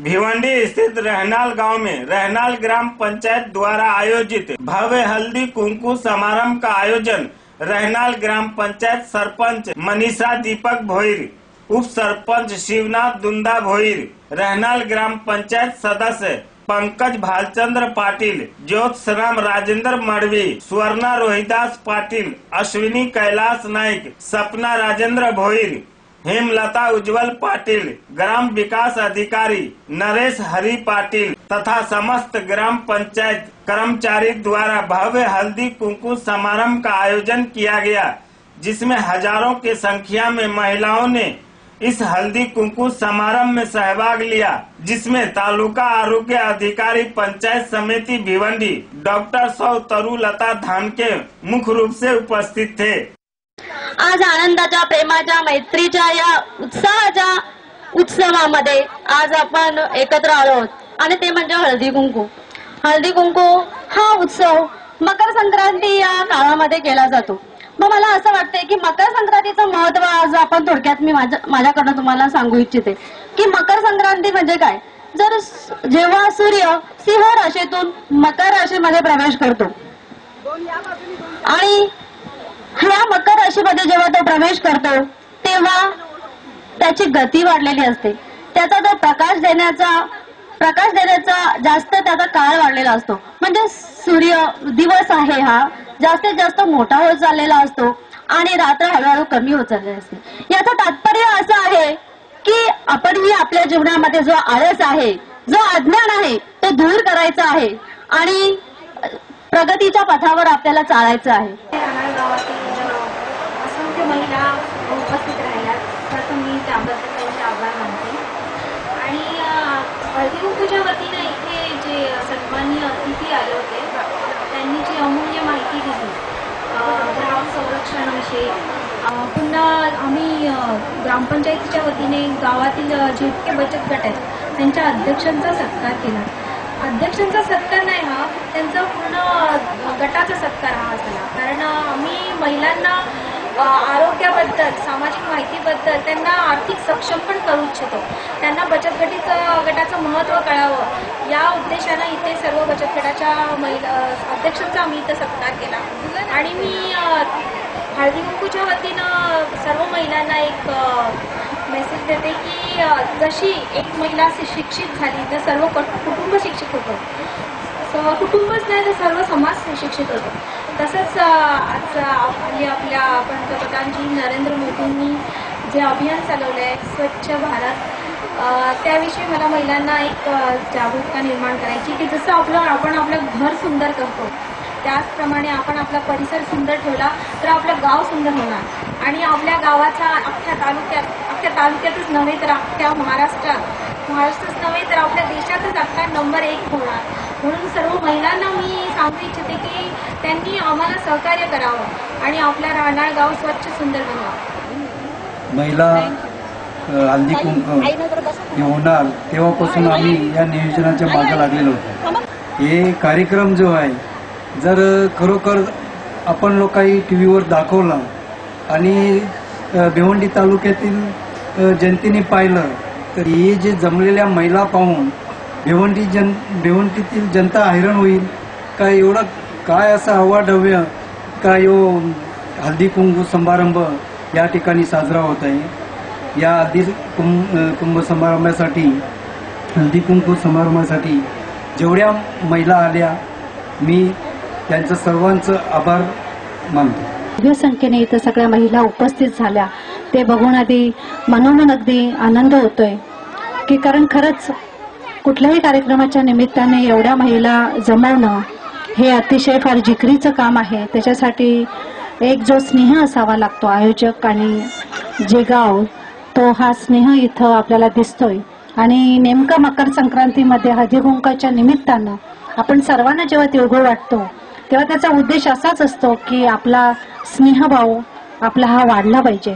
भिवंडी स्थित रहनाल गांव में रहनाल ग्राम पंचायत द्वारा आयोजित भव्य हल्दी कुंकू समारोह का आयोजन रहनाल ग्राम पंचायत सरपंच मनीषा दीपक भोईर, उप सरपंच शिवनाथ दुंदा भोईर, रहनाल ग्राम पंचायत सदस्य पंकज भालचंद्र पाटिल, ज्योत्सराम राजेंद्र मडवी, स्वर्णा रोहिदास पाटिल, अश्विनी कैलाश नाईक, सपना राजेंद्र भोईर, हेमलता उज्जवल पाटिल, ग्राम विकास अधिकारी नरेश हरि पाटिल तथा समस्त ग्राम पंचायत कर्मचारी द्वारा भव्य हल्दी कुंकू समारोह का आयोजन किया गया, जिसमें हजारों की संख्या में महिलाओं ने इस हल्दी कुंकू समारोह में सहभाग लिया, जिसमें तालुका आरोग्य अधिकारी पंचायत समिति भिवंडी डॉक्टर सौ तरुलता धानके मुख्य रूप से उपस्थित थे। आज आनंदाच्या, प्रेमाच्या, मैत्रीच्या या उत्साहाच्या उत्सवामध्ये आज आपण एकत्र आलो आहोत आणि ते म्हणजे हळदी कुंकू। हळदी कुंकू हा उत्सव मकर संक्रांती या काळामध्ये केला जातो। मग मला असं वाटतंय की मकर संक्रांतीचं महत्त्व आज आपण थोडक्यात मी माझ्याकडून तुम्हाला सांगू इच्छिते की मकर संक्रांती म्हणजे काय। जर जेव्हा सूर्य सिंह राशीतून मकर राशीमध्ये प्रवेश करतो आणि ह्या मकर राशीमध्ये जेव्हा तो प्रवेश करतो तेव्हा त्याची गती वाढलेली असते, त्याचा जो प्रकाश देण्याचा जास्त त्याचा काळ वाढलेला असतो, म्हणजे सूर्य दिवस आहे हा जास्तीत जास्त मोठा होत चाललेला असतो आणि रात्र हळूहळू कमी होत चाललेली असते। याचं तात्पर्य असं आहे की आपणही आपल्या जीवनामध्ये जो आळस आहे, जो अज्ञान आहे तो दूर करायचा आहे आणि प्रगतीच्या पथावर आपल्याला चालायचं आहे। असंख्य महिला उपस्थित राहिल्या, त्याचं मी त्याबद्दल त्यांचे आभार मानते। आणि हळदी कुंकूच्या वतीने इथे जे सन्माननीय अतिथी आले होते त्यांनी जी अमूल्य माहिती दिली ग्राम संरक्षणाविषयी, पुन्हा आम्ही ग्रामपंचायतीच्या वतीने गावातील जे इतके बचत गट आहेत त्यांच्या अध्यक्षांचा सत्कार केला। अध्यक्षांचा सत्कार नाही हा, त्यांचा पूर्ण गटाचा सत्कार हा झाला, कारण आम्ही महिलांना आरोग्याबद्दल, सामाजिक माहितीबद्दल त्यांना आर्थिक सक्षम पण करू इच्छितो, त्यांना बचत गटाचं महत्त्व कळावं या उद्देशानं इथे सर्व बचत गटाच्या महिला अध्यक्षांचा आम्ही इथं सत्कार केला। आणि मी हळदी कुंकूच्या वतीनं सर्व महिलांना एक मेसेज देते की जशी एक महिला शिक्षित झाली तर सर्व कुटुंब शिक्षित होतं, कुटुंबच नाही तर सर्व समाज शिक्षित होतो। तसंच आज आपल्या पंतप्रधानजी नरेंद्र मोदींनी जे अभियान चालवलं आहे स्वच्छ भारत, त्याविषयी मला महिलांना एक जागरूकता निर्माण करायची की जसं आपण आपलं घर सुंदर करतो त्याचप्रमाणे आपण आपला परिसर सुंदर ठेवला तर आपलं गाव सुंदर होणार आणि आपल्या गावाचा अख्ख्या तालुक्यातच नव्हे तर अख्ख्या महाराष्ट्रातच नव्हे तर आपल्या देशातच अख्खा नंबर 1 होणार। म्हणून सर्व महिलांना मी सांगू इच्छिते की त्यांनी आम्हाला सहकार्य करावं आणि आपल्या राहणार गाव स्वच्छ सुंदर बनवावं। महिला हल्दी कुंकू होणार तेव्हापासून आम्ही या नियोजनाच्या मागे लागलेलो होतो। हे कार्यक्रम जो आहे जर खरोखर आपण लोकांनी टीव्हीवर दाखवला आणि भिवंडी तालुक्यातील जनतेने पाहिलं तर हे जे जमलेल्या महिला पाहून भिवंडीतील जनता हैराण होईल का एवढं काय असं अवाढव्य का यो हल्दी कुंकू समारंभ या ठिकाणी साजरा होत आहे। या हल्दी कुंभ समारंभासाठी हल्दी कुंकू समारंभासाठी जेवढ्या महिला आल्या मी त्यांचं सर्वांचं आभार मानतो। भव्य संख्येने इथं सगळ्या महिला उपस्थित झाल्या ते बघून मनोमन अगदी आनंद होतोय की कारण खरंच कुठल्याही कार्यक्रमाच्या निमित्ताने एवढ्या महिला जमवणं हे अतिशय फार जिकरीचं काम आहे। त्याच्यासाठी एक जो स्नेह असावा लागतो आयोजक आणि जे गाव तो हा स्नेह इथं आपल्याला दिसतोय आणि नेमकं मकर संक्रांतीमध्ये हळदी कुंकाच्या निमित्तानं आपण सर्वांना जेव्हा तिळगुळ वाटतो तेव्हा त्याचा उद्देश असाच असतो की आपला स्नेहभाव आपला हा वाढला पाहिजे।